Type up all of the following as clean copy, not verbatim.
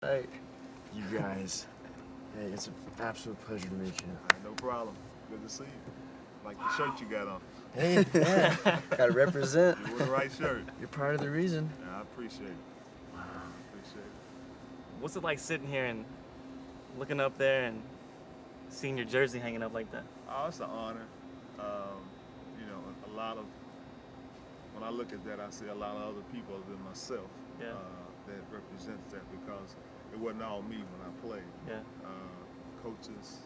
Right. You guys. Hey, it's an absolute pleasure to meet you. No problem. Good to see you. Like the shirt you got on. Hey, yeah. Gotta represent. You wore the right shirt. You're part of the reason. Yeah, I appreciate it. I appreciate it. What's it like sitting here and looking up there and seeing your jersey hanging up like that? Oh, it's an honor. A lot of, when I look at that, I see a lot of other people other than myself that represents that, because it wasn't all me when I played. Yeah. Coaches,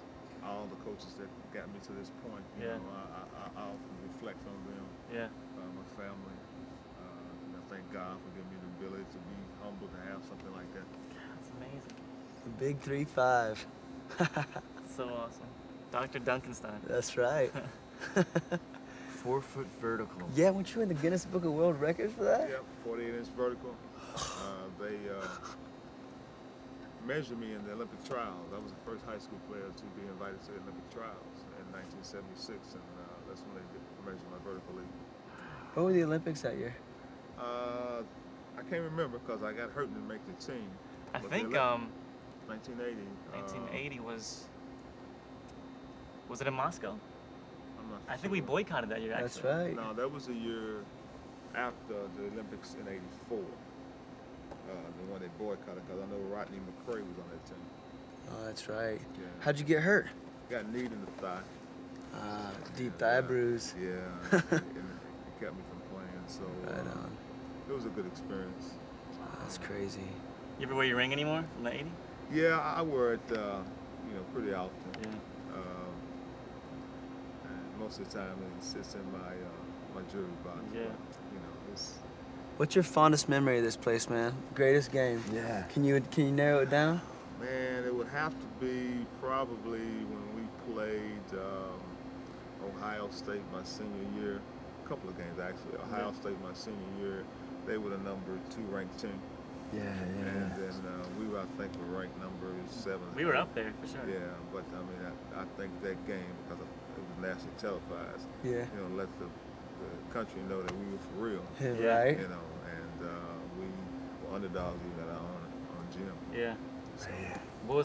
all the coaches that got me to this point, you know, I often reflect on them. Yeah. My family. And I thank God for giving me the ability to be humble to have something like that. That's amazing. The big 3-5. So awesome. Dr. Duncanstein. That's right. 4-foot vertical. Yeah, weren't you in the Guinness Book of World Records for that? Yep, 48-inch vertical. They measured me in the Olympic trials. I was the first high school player to be invited to the Olympic trials in 1976, and that's when they measured my vertical leap. What were the Olympics that year? I can't remember because I got hurt and didn't make the team. I But think the 1980. 1980 was it in Moscow? I'm not I think we sure. boycotted that year, actually. That's right. No, that was a year after the Olympics in '84. The one they boycotted, because I know Rodney McCray was on that team. Oh, that's right. Yeah. How'd you get hurt? Got kneed in the thigh. Deep thigh bruise. Yeah, and it kept me from playing. So Right on. it was a good experience. That's crazy. You ever wear your ring anymore from the 80? Yeah, I wear it, pretty often. Yeah. And most of the time, it sits in my jewelry box. Yeah. But, it's. What's your fondest memory of this place, man? Greatest game? Yeah. Can you narrow it down? Man, it would have to be probably when we played Ohio State my senior year. A couple of games, actually. Ohio State my senior year, they were the number 2 ranked team. Yeah. And then we were, I think, ranked number 7. We were up there, for sure. Yeah, but I mean, I think that game, because it was nationally televised, Yeah. let the country know that we were for real. Yeah. Right? And we were underdogs even at our own gym. Yeah. So, What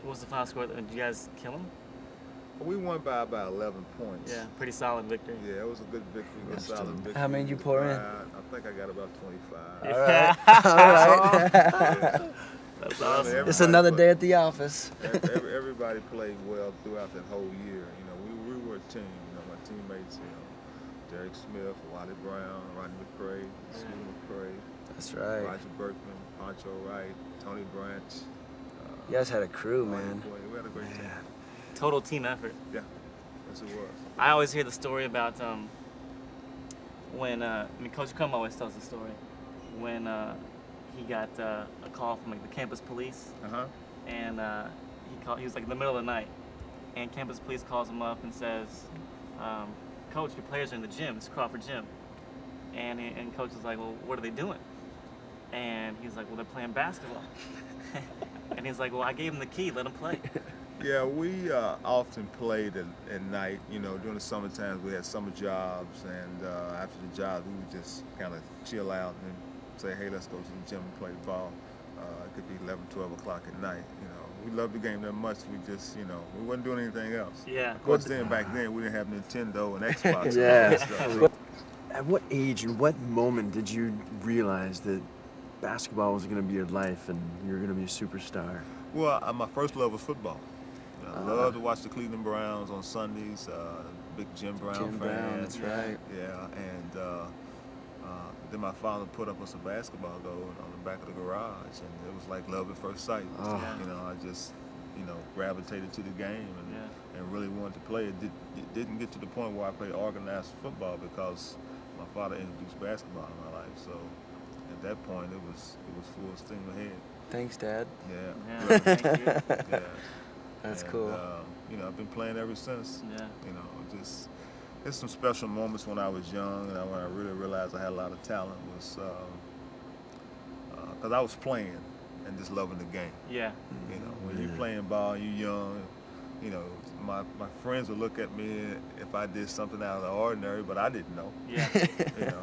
was the final score? Did you guys kill them? we won by about 11 points. Yeah, pretty solid victory. Yeah, it was a good victory, a solid victory. How many did you pour in? I think I got about 25. All right. All right. That's I mean, awesome. It's everybody another played- day at the office. Everybody played well throughout that whole year. We were a team. My teammates, Derek Smith, Wally Brown, Rodney McCray, Steve McCray, That's right. Roger Berkman, Poncho Wright, Tony Branch. You guys had a crew, Lonnie man. Boyd. We had a great team. Total team effort. Yeah, yes it was. I always hear the story about when Coach Crum always tells the story when he got a call from the campus police, and he was like in the middle of the night, and campus police calls him up and says, "Coach, your players are in the gym. It's Crawford Gym," and Coach is like, "Well, what are they doing?" And he's like, "Well, they're playing basketball." And he's like, "Well, I gave them the key. Let them play." Yeah, we often played at night. During the summer times we had summer jobs, and after the job we would just kind of chill out and say, hey, let's go to the gym and play ball. It could be 11, 12 o'clock at night. We loved the game that much. We just, we wasn't doing anything else. Yeah. Of course, back then we didn't have Nintendo and Xbox. Yeah. And all that stuff. At what age and what moment did you realize that basketball was going to be your life and you were going to be a superstar? Well, my first love was football. I loved to watch the Cleveland Browns on Sundays. Big Jim Brown fan. Brown, that's right. Yeah, and then my father put up us a basketball goal on the back of the garage, and it was like love at first sight. Oh. I just, gravitated to the game and really wanted to play. It didn't get to the point where I played organized football because my father introduced basketball in my life. So at that point, it was full steam ahead. Thanks, Dad. Yeah. Yeah, thank you. Yeah. That's And, cool. I've been playing ever since. Yeah. Just there's some special moments when I was young, and when I really realized I had a lot of talent was because I was playing and just loving the game. Yeah. When you're playing ball, you're young, you know, my friends would look at me if I did something out of the ordinary, but I didn't know. Yeah. You know,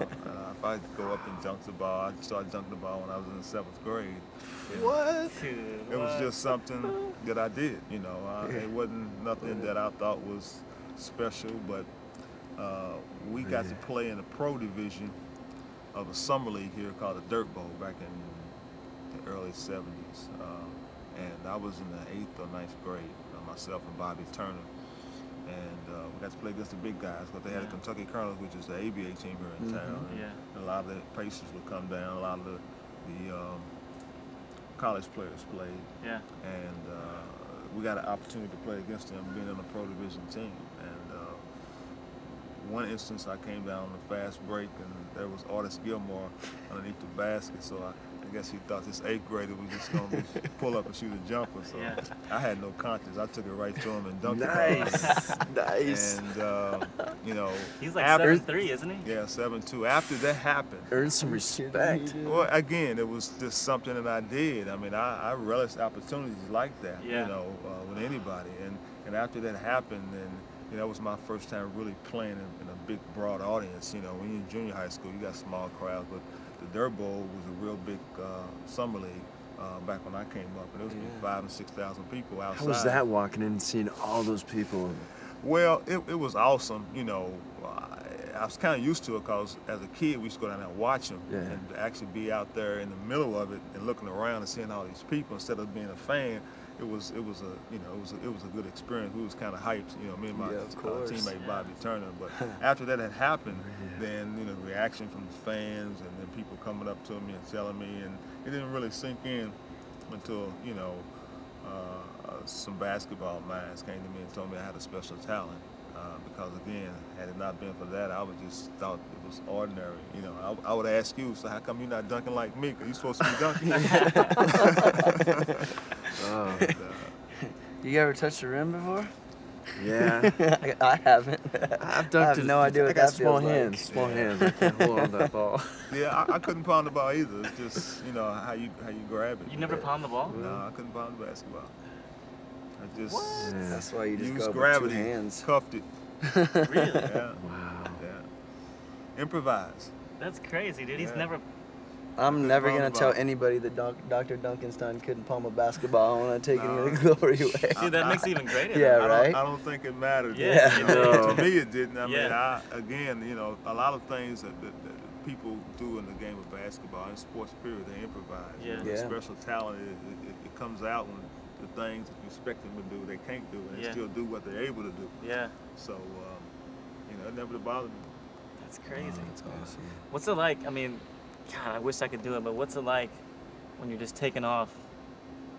if I go up and dunk the ball, I started dunking the ball when I was in the 7th grade. You know, What? Dude, It was what? just something that I did, you know. It wasn't nothing that I thought was special, but we got to play in the pro division of a summer league here called the Dirt Bowl back in the early 70s. And I was in the 8th or 9th grade, myself and Bobby Turner. And we got to play against the big guys, but they had the Kentucky Colonels, which is the ABA team here in town. And a lot of the Pacers would come down, a lot of the college players played. Yeah. And we got an opportunity to play against them being on a pro division team. And one instance I came down on a fast break and there was Artis Gilmore underneath the basket, so I guess he thought this 8th grader was just going to pull up and shoot a jumper. So I had no conscience. I took it right to him and dunked it. Nice. And, you know. He's like 7'3", isn't he? Yeah, 7'2". After that happened. Earn some respect. Well, again, it was just something that I did. I mean, I relished opportunities like that, you know, with anybody. And after that happened, then, you know, that was my first time really playing in a big, broad audience. You know, when you're in junior high school, you got small crowds, but the Dirt Bowl was a real big summer league back when I came up, and it was 5,000 and 6,000 people outside. How was that walking in and seeing all those people? Well, it was awesome. You know, I was kind of used to it because as a kid we used to go down there and watch them, and to actually be out there in the middle of it and looking around and seeing all these people instead of being a fan. It was a good experience. We was kind of hyped, you know, me and my teammate Bobby Turner. But after that had happened, then, you know, the reaction from the fans and then people coming up to me and telling me, and it didn't really sink in until, you know, some basketball minds came to me and told me I had a special talent. Because again, had it not been for that, I would just thought it was ordinary. You know, I would ask you, so how come you're not dunking like me? Because you're supposed to be dunking. You ever touched the rim before? Yeah. I haven't. I've dunked I have no idea what I got that small feels hands. like. Small hands. I can't hold on to that ball. Yeah, I couldn't pound the ball either. It's just, you know, how you grab it. You never palmed the ball? No, I couldn't pound the basketball. I just That's why you just used go with gravity, 2 hands. cuffed it. Really? Yeah. Wow. Yeah. Improvise. That's crazy, dude. He's Yeah. never. I'm never palm gonna the tell ball. anybody that Dr. Duncanstein couldn't palm a basketball. I want to take any of the glory away. Dude, that makes it even greater. Yeah, I right? don't think it mattered. Yeah, You it know, did. to me, it didn't. I mean, Yeah. again, you know, a lot of things that people do in the game of basketball, in sports period, they improvise. Yeah. You know, Yeah. Special talent, it comes out when the things that you expect them to do, they can't do, and they still do what they're able to do. Yeah. So, you know, it never bothered me. That's crazy. That's awesome. What's it like? I mean, God, I wish I could do it, but what's it like when you're just taking off?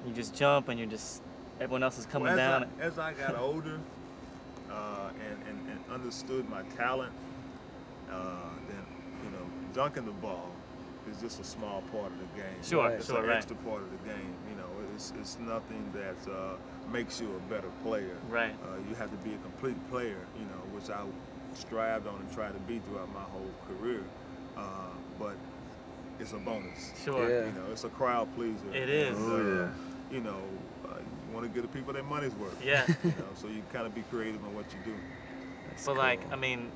You just jump and you're just, everyone else is coming down. As I got older and understood my talent, then, you know, dunking the ball is just a small part of the game. Sure, It's sure, an right. extra part of the game. You know, it's nothing that makes you a better player. Right. You have to be a complete player, you know, which I strived on and tried to be throughout my whole career. But it's a bonus. Sure. Yeah. You know, it's a crowd pleaser. It is. And, Oh, you know, you want to give the people their money's worth. Yeah. You know, so you kind of be creative in what you do. But like, I mean,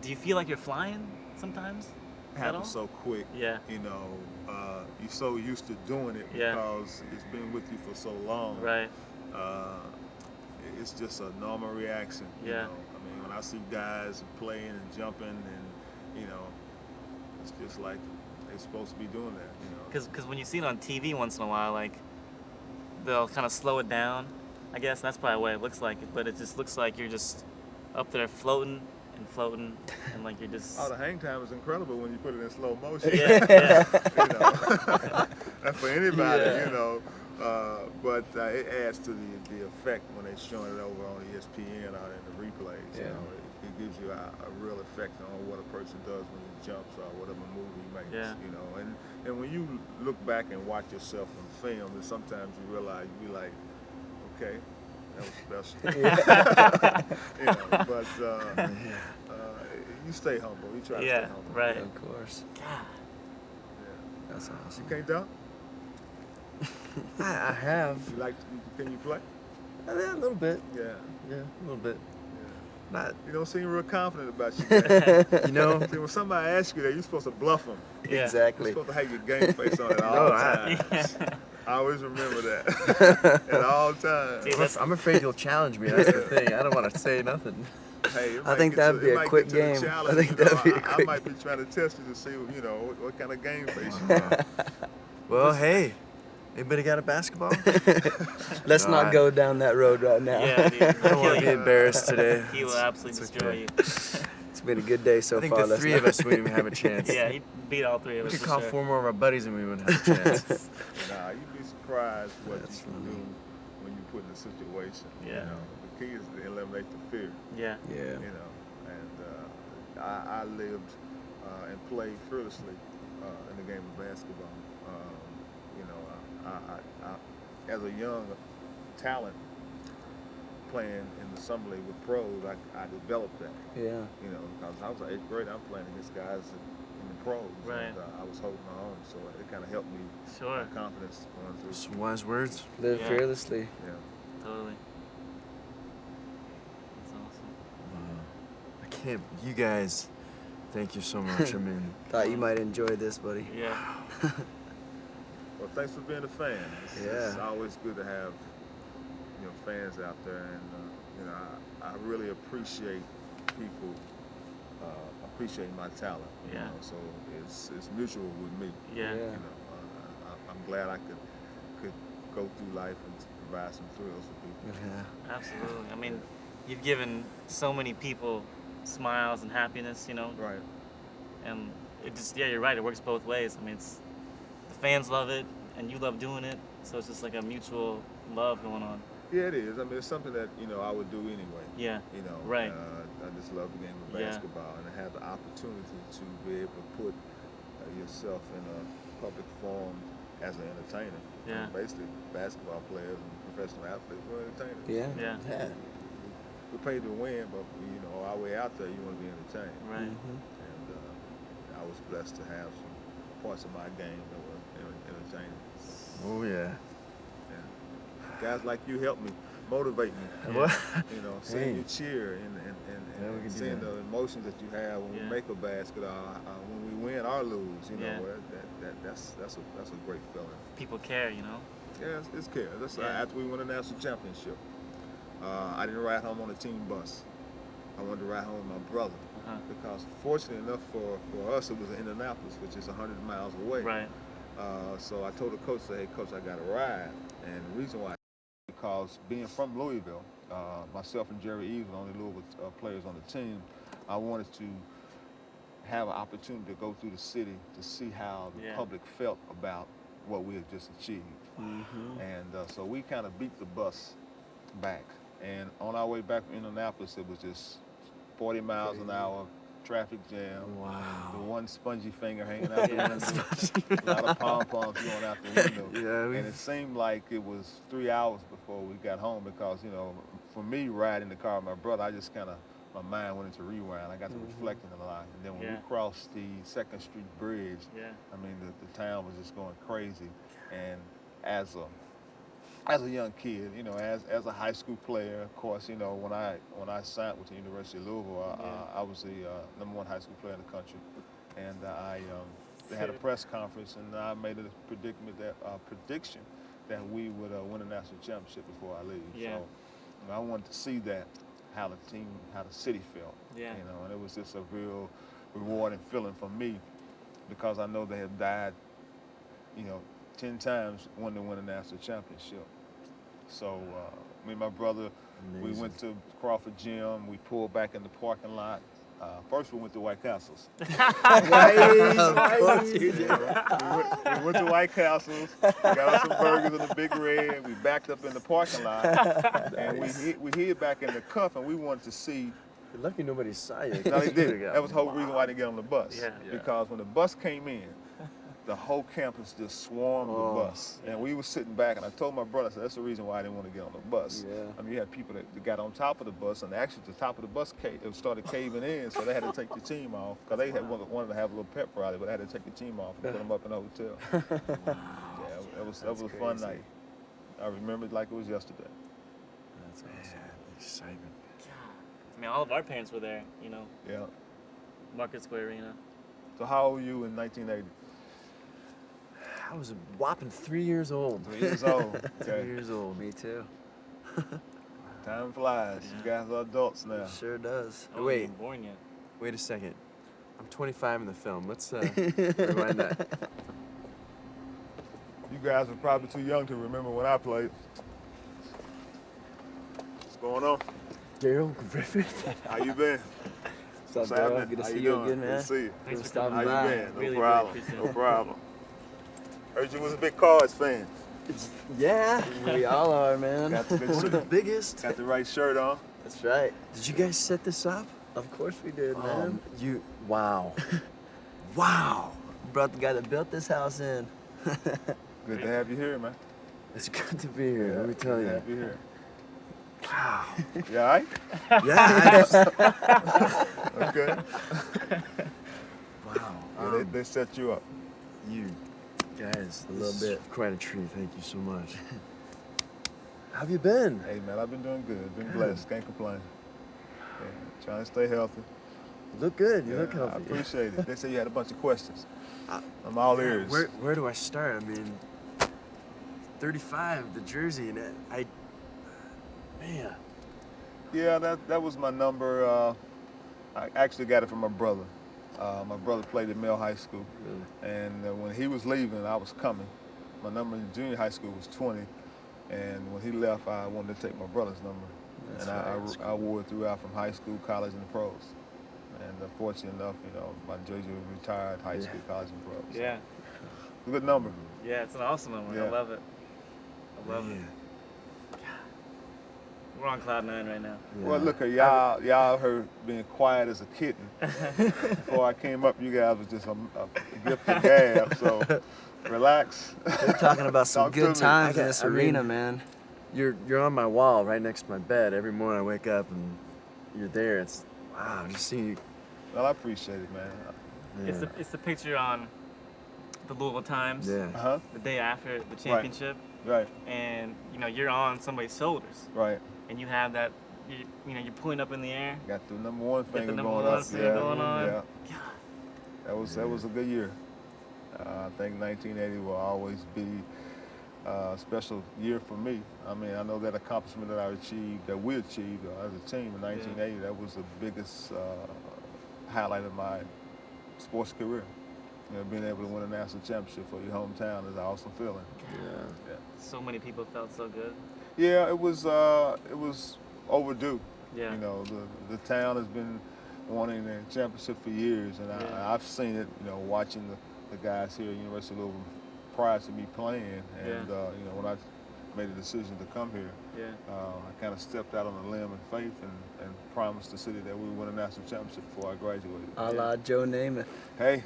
do you feel like you're flying sometimes? It happens so quick. Yeah. You know, you're so used to doing it Yeah. because it's been with you for so long. Right. It's just a normal reaction. You Yeah. know? I mean, when I see guys playing and jumping, and you know, it's just like they're supposed to be doing that. You know. Because when you see it on TV once in a while, like, they'll kind of slow it down. I guess that's probably the way it looks like it, but it just looks like you're just up there floating and like you're just. Oh, the hang time is incredible when you put it in slow motion. Yeah, yeah. You know, that's for anybody, Yeah. you know. But it adds to the effect when they're showing it over on ESPN or in the replays. You Yeah. know, it gives you a real effect on what a person does when he jumps or whatever move he makes. Yeah. You know, and when you look back and watch yourself on film, and sometimes you realize you be like, okay, that was special. You know, but you stay humble. You try to stay humble. Right. Of course. God. Yeah. That's awesome. You can't dunk? I have. Can you play? Yeah, a little bit. Yeah. Yeah, a little bit. Not, You don't seem real confident about your game. you know. See, when somebody asks you that, you're supposed to bluff them. Yeah. Exactly. You're supposed to have your game face on at all No, times. I always remember that. At all times. See, I'm afraid you'll challenge me. That's the thing. I don't want to say nothing. Hey, it I might think get that'd to- be it a might quick get to the game. challenge, I think you know. that'd be a I quick might be trying to test you to see, you know, what kind of game face you have. Well, hey, anybody got a basketball? Let's No, not I- go down that road right now. Yeah, dude. I don't want to be embarrassed today. He will absolutely It's destroy okay. you. It's been a good day so I think far. the three of us wouldn't even have a chance. Yeah, he beat all three of We us could for call sure. 4 more of our buddies and we wouldn't have a chance. Nah, you'd be surprised what That's you can funny. do when you put in a situation. Yeah. You know, the key is to eliminate the fear. Yeah. Yeah. You know, and I lived and played fearlessly in the game of basketball. You know, I as a young talent playing in the summer league with pros, I developed that. Yeah. You know, because I was in 8th grade, I'm playing against guys in the pros, Right. and I was holding my own, so it kind of helped me Sure. my confidence going through. Some wise words. Live Yeah. fearlessly. Yeah. Totally. That's awesome. I can't. You guys, thank you so much. I mean, Thought you might enjoy this, buddy. Yeah. Well, thanks for being a fan. It's Yeah. always good to have, you know, fans out there, and you know, I really appreciate people appreciating my talent. You Yeah. know, so it's mutual with me. Yeah. Yeah. You know, I'm glad I could go through life and provide some thrills for people. Yeah. Absolutely. I mean, you've given so many people smiles and happiness, you know, Right. and it just, yeah, you're right. It works both ways. I mean, it's the fans love it and you love doing it. So it's just like a mutual love going on. Yeah, it is. I mean, it's something that, you know, I would do anyway. Yeah. You know, Right. I just love the game of Yeah. basketball, and to have the opportunity to be able to put yourself in a public forum as an entertainer. Yeah. And basically, basketball players and professional athletes were entertainers. Yeah. Yeah. We're paid to win, but you know, our way out there, you want to be entertained. Right. Mhm. And I was blessed to have some parts of my game that were entertaining. oh yeah. Yeah. Guys like you help me, motivate me. What? You know, seeing Hey. you cheer and Yeah, we can do seeing that. the emotions that you have when Yeah. we make a basket, when we win or lose. You know, Yeah. that's a great feeling. People care, you know? Yeah, it's care. Yeah. After we won a national championship, I didn't ride home on a team bus. I wanted to ride home with my brother Uh-huh. because, fortunately enough for us, it was in Indianapolis, which is 100 miles away. Right. So I told the coach, "Hey, coach, I got to ride." And the reason why, because being from Louisville, myself and Jerry Eves were the only Louisville players on the team. I wanted to have an opportunity to go through the city to see how the Yeah. public felt about what we had just achieved. Mhm. And so we kind of beat the bus back. And on our way back from Indianapolis, it was just 40 miles an hour, traffic jam. The Wow. one spongy finger hanging out the Yeah. window, a lot of pom-poms going out the window. Yeah, And it seemed like it was 3 hours before we got home because, you know, for me riding the car with my brother, I just kind of, my mind went into rewind. I got to reflecting a lot. And then when Yeah. we crossed the 2nd Street Bridge, Yeah. I mean, the town was just going crazy. And as a young kid, you know, as a high school player, of course, you know, when I signed with the University of Louisville, I was the #1 high school player in the country, and they had a press conference, and I made a prediction that we would win a national championship before I leave. Yeah. So you know, I wanted to see that, how the city felt. Yeah. You know, and it was just a real rewarding feeling for me because I know they have died, you know, 10 times wanting to win a national championship. So me and my brother, we Amazing. went to Crawford Gym. We pulled back in the parking lot. First, we went to White Castles. Of course you did. We went to White Castles. We got us some burgers in the Big Red. We backed up in the parking lot, and we hid back in the cuff, and we wanted to see. You're lucky nobody saw you. No, they did. That was the whole reason why I didn't get on the bus. Yeah. Because when the bus came in, the whole campus just swarmed the bus. And we were sitting back, and I told my brother, I said, that's the reason why I didn't want to get on the bus. Yeah. I mean, you had people that got on top of the bus, and actually the top of the bus it started caving in, so they had to take the team off. Because they wanted to have a little pep rally, but they had to take the team off and put them up in a hotel. Yeah, that was a fun crazy. night. I remember it like it was yesterday. That's awesome. Excitement. I mean, all of our parents were there, you know, Yeah. Market Square Arena. So how old were you in 1980? I was a whopping 3 years old. 3 years old. 3 Okay. years old. Me too. Time flies. You guys are adults now. Sure does. I wasn't Wait. even born yet. Wait a second. I'm 25 in the film. Let's rewind that. You guys were probably too young to remember when I played. What's going on? Darrel Griffith. How you been? What's up, Darrel? Good to How see you you doing? again, Good man. to see you. Thanks for stopping coming How by. you been? No Really, problem. really appreciate No it. problem. Heard you was a big Cards fan. Yeah. We all are, man. Got the good One of the shirt. biggest. Got the right shirt on. That's right. Did you guys set this up? Of course we did, man. Wow. Wow. Brought the guy that built this house in. Good to have you here, man. It's good to be here. Let me tell Good you. to have you here. Wow. You all right? Yeah. Okay. Wow. Yeah, they set you up. You guys, A little this bit. is quite a treat. Thank you so much. How have you been? Hey, man, I've been doing good. Been blessed. Can't complain. Yeah, trying to stay healthy. You look good. You Yeah, look healthy. I appreciate it. They say you had a bunch of questions. I'm all ears. Where do I start? I mean, 35, the jersey, and man. Yeah, that was my number. I actually got it from my brother. My brother played at Mill High School. Really? And when he was leaving, I was coming. My number in junior high school was 20. And when he left, I wanted to take my brother's number. That's And I wore it throughout from high school, college, and the pros. And fortunate enough, my jersey was retired high school, college, and pros. So, Yeah. good number. Yeah, it's an awesome number. Yeah. I love it. I love it. Man. We're on cloud nine right now. Yeah. Well, look, y'all heard being quiet as a kitten. Before I came up, you guys was just a gift for gab. So relax. We're talking about some Talk to good me. times in this I mean- arena, man. You're on my wall right next to my bed. Every morning I wake up and you're there. It's wow, just seeing you. Well, I appreciate it, man. Yeah. It's the picture on the Louisville Times. Yeah. Uh-huh. The day after the championship, Right, and you're on somebody's shoulders, right. and you have that. You're pulling up in the air. Got the number one the finger number going one up. finger going on. Yeah. God. That was a good year. I think 1980 will always be a special year for me. I mean, I know that accomplishment that we achieved as a team in 1980, that was the biggest highlight of my sports career. Being able to win a national championship for your hometown is an awesome feeling. Yeah. So many people felt so good. Yeah, it was overdue. Yeah. The town has been wanting a championship for years, and I've seen it. Watching the guys here at University of Louisville prior to me playing, and when I made a decision to come here, I kind of stepped out on a limb in faith and promised the city that we would win a national championship before I graduated. A la Joe Namath. Hey,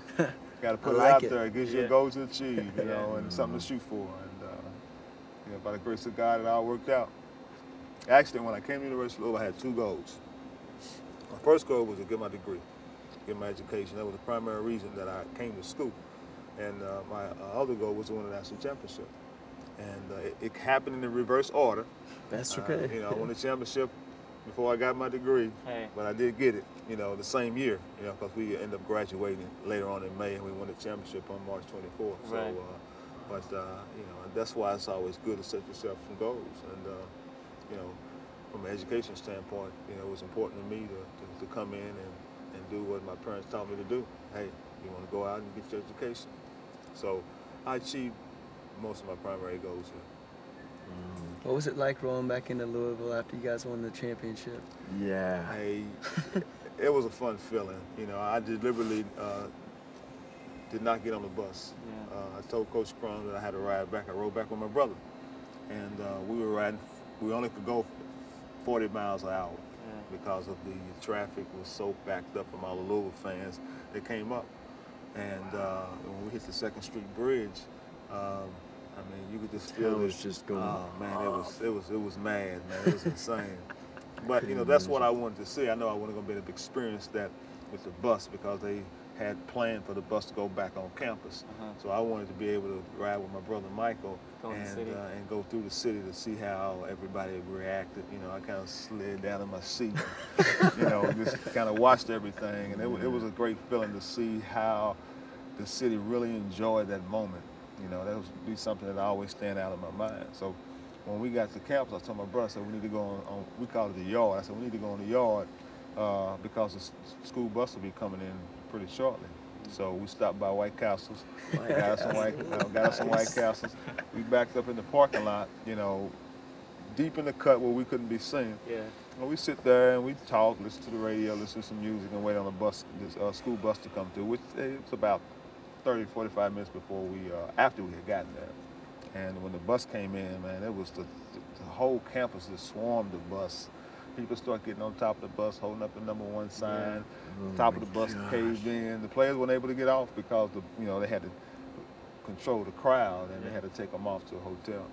got to put I it like out it. there. It gives you a goal to achieve, and something to shoot for. And by the grace of God, it all worked out. Actually, when I came to University of Louisville, I had two goals. My first goal was to get my degree, get my education. That was the primary reason that I came to school. And my other goal was to win a national championship. And it happened in the reverse order. That's okay. I won the championship before I got my degree, Hey. but I did get it, the same year, because we ended up graduating later on in May, and we won the championship on March 24th. Right. So, that's why it's always good to set yourself some goals. And, from an education standpoint, it was important to me to come in and do what my parents taught me to do. Hey, you want to go out and get your education. So I achieved most of my primary goals here. What was it like rolling back into Louisville after you guys won the championship? Yeah. It was a fun feeling. I deliberately did not get on the bus. Yeah. I told Coach Crum that I had to ride back. I rode back with my brother. And we were riding, we only could go 40 miles an hour because of the traffic was so backed up from all the Louisville fans that came up. And when we hit the 2nd Street Bridge, you could just feel Hell it. was just going Oh man, it was mad, man. It was insane. But that's what I wanted to see. I know I wasn't gonna be able to experience that with the bus because they had planned for the bus to go back on campus. So I wanted to be able to ride with my brother Michael and go through the city to see how everybody reacted. You know, I kind of slid down in my seat, you know, just kind of watched everything. And it was a great feeling to see how the city really enjoyed that moment. You know, that would be something that always stand out in my mind. So when we got to campus, I told my brother, I said, we need to go on we called it the yard. I said, we need to go on the yard because the school bus will be coming in pretty shortly. So we stopped by White Castles, got us some White Castles. We backed up in the parking lot, you know, deep in the cut where we couldn't be seen. Yeah. And we sit there and we talk, listen to the radio, listen to some music, and wait on the bus, this school bus to come through, which it was about 30, 45 minutes before after we had gotten there. And when the bus came in, man, it was the whole campus just swarmed the bus. People start getting on top of the bus, holding up the number 1 sign. Top of the bus caved in. The players weren't able to get off because they had to control the crowd and they had to take them off to a hotel.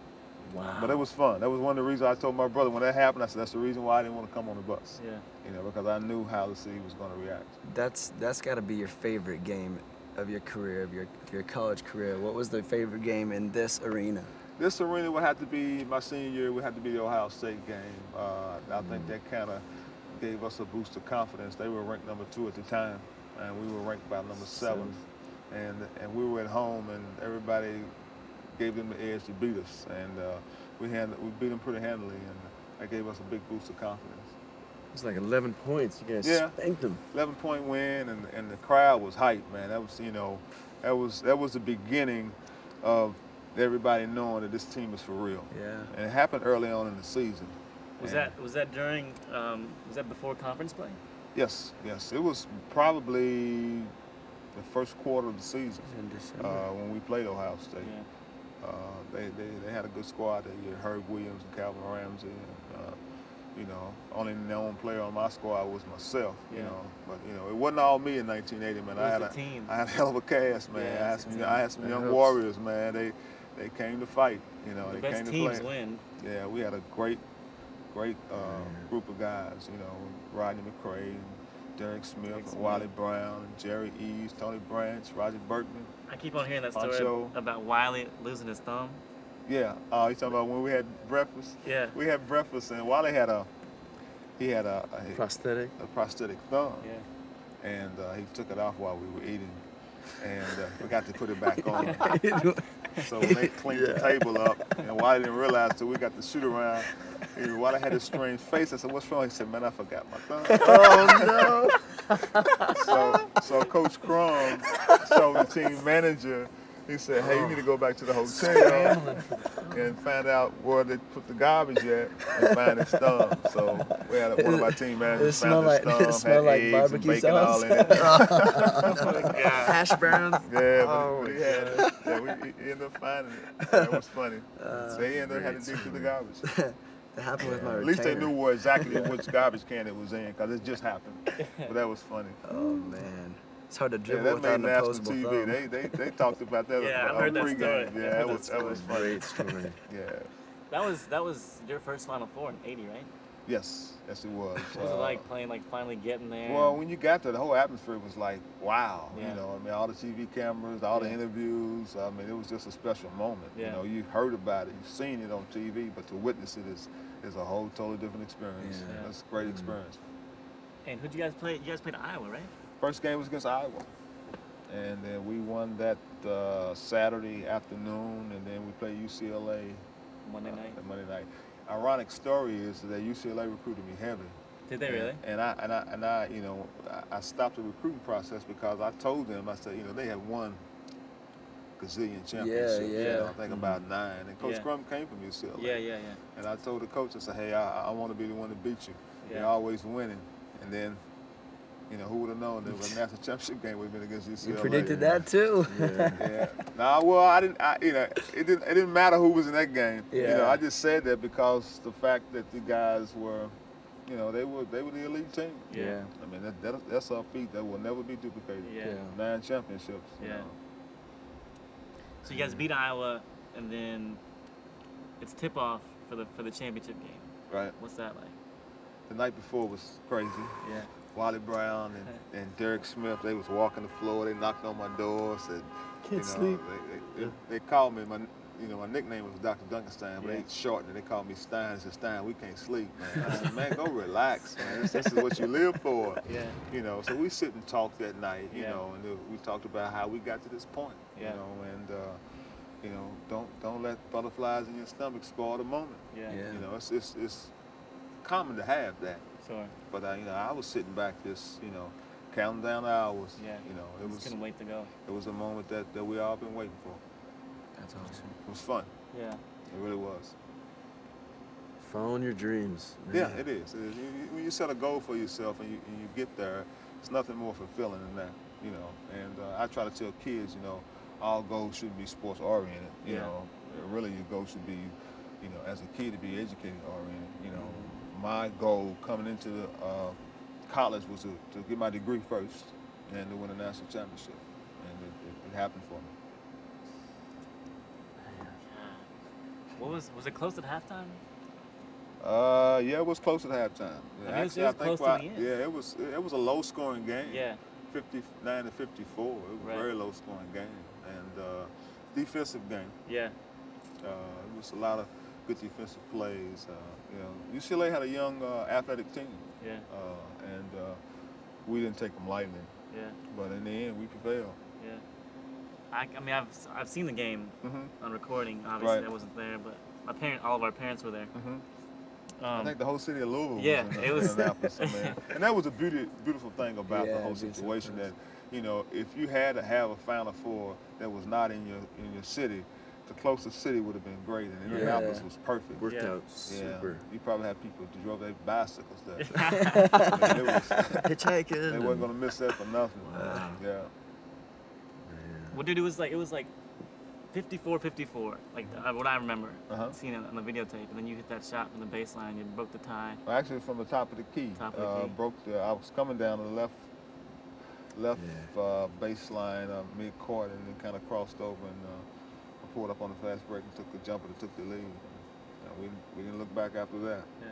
Wow. But it was fun. That was one of the reasons I told my brother when that happened. I said that's the reason why I didn't want to come on the bus. Yeah. You know, because I knew how the city was going to react. That's got to be your favorite game of your career, of your college career. What was the favorite game in this arena? This arena would have to be, my senior year, would have to be the Ohio State game. I think that kind of gave us a boost of confidence. They were ranked number 2 at the time, and we were ranked by number 7. And we were at home, and everybody gave them the edge to beat us. And we beat them pretty handily, and that gave us a big boost of confidence. It was like 11 points. You guys spanked them. 11-point win, and the crowd was hyped, man. That was, that was the beginning of everybody knowing that this team is for real. Yeah. And it happened early on in the season. Was that during? Was that before conference play? Yes. It was probably the first quarter of the season In December. when we played Ohio State. Yeah. They had a good squad that year. Herb Williams and Calvin Ramsey. And, only known player on my squad was myself. Yeah. You know, but it wasn't all me in 1980, man. I had a hell of a cast, man. Yeah, I had some young warriors, man. They came to fight. The they best came to teams play. win. Yeah, we had a great group of guys. Rodney McCray, Derek Smith, and Wally Brown, and Jerry Eves, Tony Branch, Roger Berkman. I keep on hearing that story Pancho. about Wiley losing his thumb. Yeah, you talking about when we had breakfast? Yeah. We had breakfast, and Wally had a Prosthetic. prosthetic thumb. Yeah. And he took it off while we were eating, and forgot to put it back on. So when they cleaned the table up, and Wally didn't realize till we got to shoot around. Wally had a strange face. I said, "What's wrong?" He said, "Man, I forgot my thumb." Oh no! So Coach Crum told the team manager. He said, "Hey, you need to go back to the hotel and find out where they put the garbage at and find his thumb." So we had one of our team managers found his thumb, it smelled like had eggs and barbecue bacon all sauce. in it. Hash browns. Yeah, but he had it. Yeah, we ended up finding it. That was funny. So he ended up having to dig through the garbage. That happened with my At least they retainer. knew exactly which garbage can it was in, because it just happened. But that was funny. Oh man, it's hard to Yeah, dribble that without an made national opposable TV. thumb. They talked about that Yeah, I on heard that pregame. story. Yeah, I heard that was funny. Great story. Yeah. That was your first Final Four in '80, right? Yes, it was. What was it like playing, finally getting there? Well, when you got there, the whole atmosphere was like, wow. Yeah. All the TV cameras, all the interviews. It was just a special moment. Yeah. You heard about it, you've seen it on TV, but to witness it is a whole totally different experience. Yeah. That's a great experience. And who'd you guys play? You guys played Iowa, right? First game was against Iowa. And then we won that Saturday afternoon, and then we played UCLA Monday night. Monday night. Ironic story is that UCLA recruited me heavy. Did they really? And I stopped the recruiting process because I told them, I said, they had won gazillion championships. Yeah. I think about 9. And Coach Crum came from UCLA. Yeah. And I told the coach, I said, hey, I want to be the one to beat you. Yeah. You're always winning. And then, who would have known there was a national championship game would have been against UCLA. You predicted that too. Yeah. I didn't. It didn't matter who was in that game. Yeah. I just said that because the fact that the guys were, they were the elite team. Yeah. That's a feat that will never be duplicated. Yeah. 9 championships. Yeah. So you guys beat Iowa, and then it's tip-off for the championship game. Right. What's that like? The night before was crazy. Yeah. Wally Brown and Derek Smith, they was walking the floor. They knocked on my door, said, Can't sleep. They called me. My nickname was Dr. Duncanstein, but Yeah. they shortened it. They called me Stein. They said, Stein, we can't sleep, man. I said, man, go relax, man. This is what you live for. Yeah. So we sit and talk that night, Yeah. and we talked about how we got to this point, Yeah. and don't let butterflies in your stomach spoil the moment. Yeah. Yeah. It's common to have that, Sure. but I was sitting back just, counting down the hours. Yeah. It Just couldn't wait to go. it was a moment that we all been waiting for. That's awesome. It was fun. Yeah. It really was. Following your dreams. Man. Yeah, it is. When you set a goal for yourself and you get there, it's nothing more fulfilling than that, And I try to tell kids, all goals should be sports oriented. Yeah. Really your goal should be, as a kid to be educated oriented. My goal coming into the college was to get my degree first and to win a national championship, and it happened for me. What was it close at halftime? Yeah, it was close at halftime. Yeah, I mean, it was close to the end. Yeah, it was a low scoring game. Yeah. 59 to 54. It was Right. a very low scoring game and defensive game. Yeah. It was a lot of good defensive plays. UCLA had a young athletic team. Yeah. And we didn't take them lightly. Yeah. But in the end, we prevailed. Yeah. I mean, I've seen the game Mm-hmm. on recording. Obviously, Right. I wasn't there, but all of our parents were there. Mm-hmm. I think the whole city of Louisville yeah, was in it was- Indianapolis, man. And that was a beautiful thing about Yeah, the whole beautiful situation. place. That if you had to have a Final Four that was not in your city, the closest city would have been great, and Indianapolis Yeah. was perfect. Worked Yeah. out super. You probably had people who drove their bicycles there. Hitchhiking. They wasn't gonna miss that for nothing. Wow. Yeah. Well, dude, it was like 54-54, like what I remember seeing it on the videotape. And then you hit that shot from the baseline, you broke the tie. Well, actually, from the top of the key, Top of the key. I was coming down to the left baseline, mid-court, and then kind of crossed over and I pulled up on the fast break and took the jumper that took the lead. We didn't look back after that. Yeah.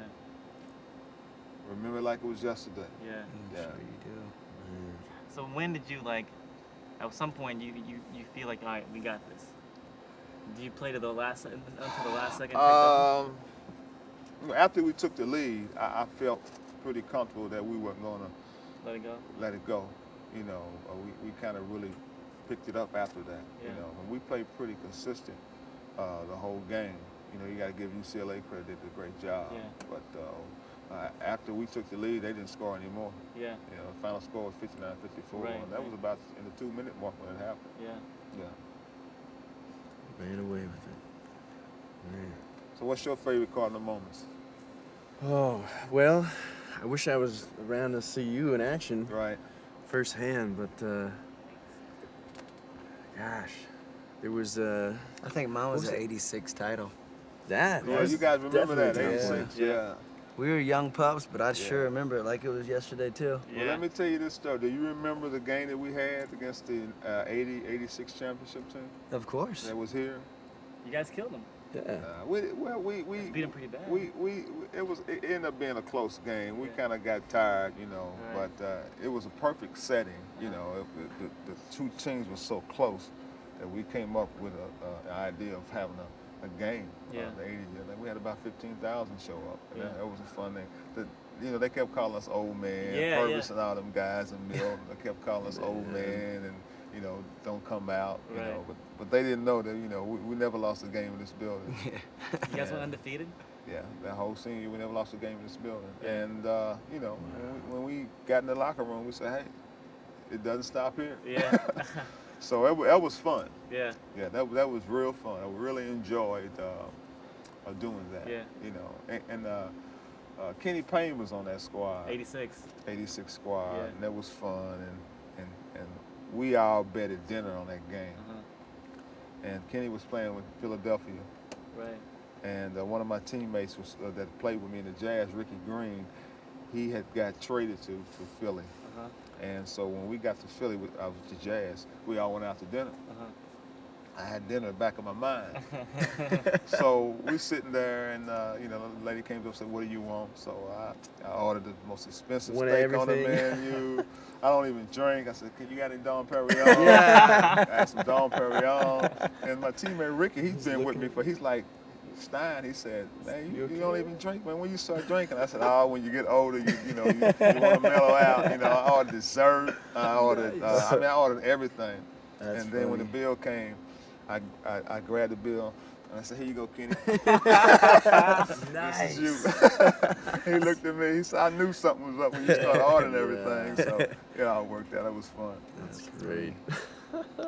Remember it like it was yesterday. Yeah. Yeah. Sure you do. So when did you at some point you feel like, all right, we got this? Do you play to the last until the last second? After we took the lead, I felt pretty comfortable that we weren't going to Let it go. let it go. We kind of really picked it up after that. Yeah. And we played pretty consistent the whole game. You got to give UCLA credit; they did a great job. Yeah. But after we took the lead, they didn't score anymore. Yeah. The final score was 59-54, Right, and that was about in the 2-minute mark when it happened. Yeah. Yeah. Ran away with it. Man. So, what's your favorite Cardinal moments? Oh, well, I wish I was around to see you in action Right. firsthand, but gosh, there was I think mine was was the it? '86 title. that. Yeah, was you guys remember that? definitely a tough one. 86. Yeah. We were young pups, but I sure Yeah. remember it like it was yesterday too. Yeah. Well, let me tell you this story. Do you remember the game that we had against the 86 championship team Of course. that was here? You guys killed them. Yeah. We Beat them pretty bad. it ended up being a close game. We Yeah. kind of got tired, Right. but it was a perfect setting. The two teams were so close that we came up with an idea of having a game. Yeah. The 80, we had about 15,000 show up, and Yeah. that was a fun thing. They kept calling us old man, Yeah, Purvis yeah. and all them guys in Mill. They kept calling us old man, and don't come out. Right. But they didn't know that we never lost a game in this building. You guys Yeah. went undefeated. Yeah, that whole senior year, we never lost a game in this building. Yeah. And, when we got in the locker room, we said, hey, it doesn't stop here. Yeah. So that was fun. Yeah. Yeah, that was real fun. I really enjoyed doing that. Yeah. And Kenny Payne was on that squad, 86. 86 squad, Yeah. and that was fun. And we all bet at dinner on that game. And Kenny was playing with Philadelphia. Right. And one of my teammates that played with me in the Jazz, Ricky Green, he had got traded to Philly. And so when we got to Philly, I was the Jazz, we all went out to dinner. I had dinner in the back of my mind. So we sitting there, and you know, the lady came up and said, "What do you want?" So I ordered the most expensive Wanted steak on the everything. menu. I don't even drink. I said, "Can you got any Dom Perignon?" Yeah. I had some Dom Perignon. And my teammate Ricky, he's been with me for. He's like, Stein. He said, "Man, you don't even drink, man. When you start drinking?" I said, "Oh, when you get older, you know, you want to mellow out." You know, I ordered dessert. I ordered. I ordered everything. That's and then when the funny. bill came, I grabbed the bill and I said, "Here you go, Kenny." Nice. This is you. He looked at me. He said, "I knew something was up when you started ordering everything." So yeah, it worked out. It was fun. That's great.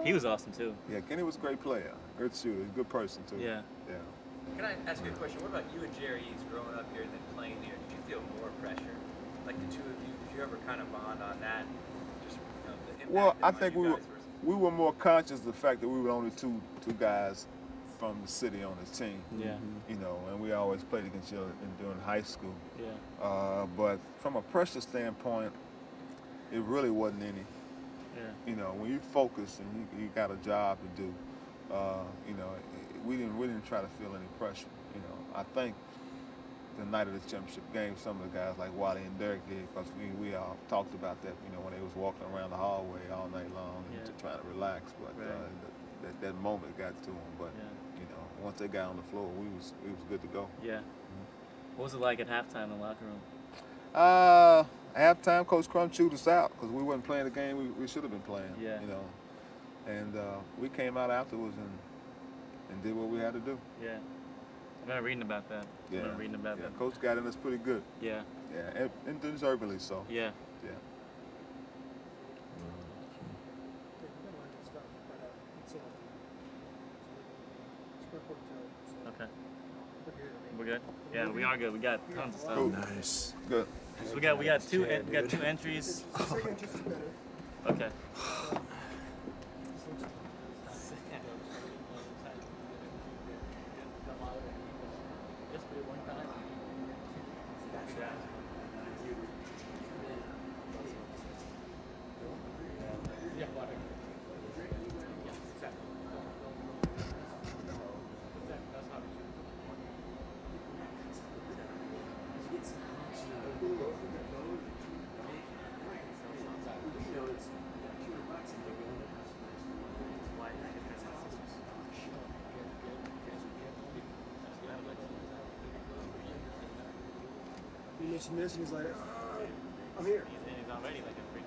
He was awesome too. Yeah, Kenny was a great player, good shooter, good person too. Yeah. Yeah. Can I ask you a question? What about you and Jerry Eads growing up here and then playing here? Did you feel more pressure? Like the two of you, did you ever kind of bond on that? Just the impact Well, I on think you we guys we were more conscious of the fact that we were only two guys from the city on the team. Yeah. You know, and we always played against each other during high school. Yeah. But from a pressure standpoint, it really wasn't any. Yeah. You know, when you focus and you got a job to do, you know, we didn't try to feel any pressure. You know, I think the night of the championship game, some of the guys like Wally and Derek did, because we all talked about that. You know, when they was walking around the hallway all night long and trying to relax, but Right. that moment got to them. But you know, once they got on the floor, we was good to go. Yeah. What was it like at halftime in the locker room? Halftime, Coach Crum chewed us out because we wasn't playing the game we should have been playing. Yeah. You know, and we came out afterwards and did what we had to do. Yeah. I remember reading about that. I Yeah. remember reading about Yeah. that. Coach got in us pretty good. Yeah. Yeah, and deservedly so. Yeah. Yeah. Okay. We're good. Yeah, we are good. We got tons of stuff. Cool. Nice. Good. So we got two entries. Okay. You mentioned this, and he's like, I'm here. He's already like a freaking.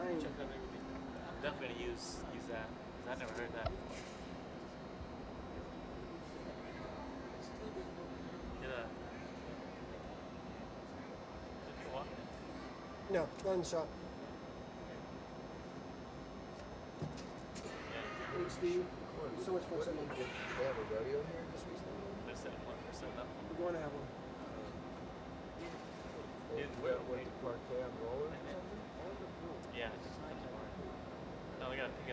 I'm definitely gonna use that because I've never heard that before. No, not in the shop. HD. So much fun. They have a rodeo here this week? They're setting up. We're going to have one. What the parquet on roller? Yeah. No, we gotta pick it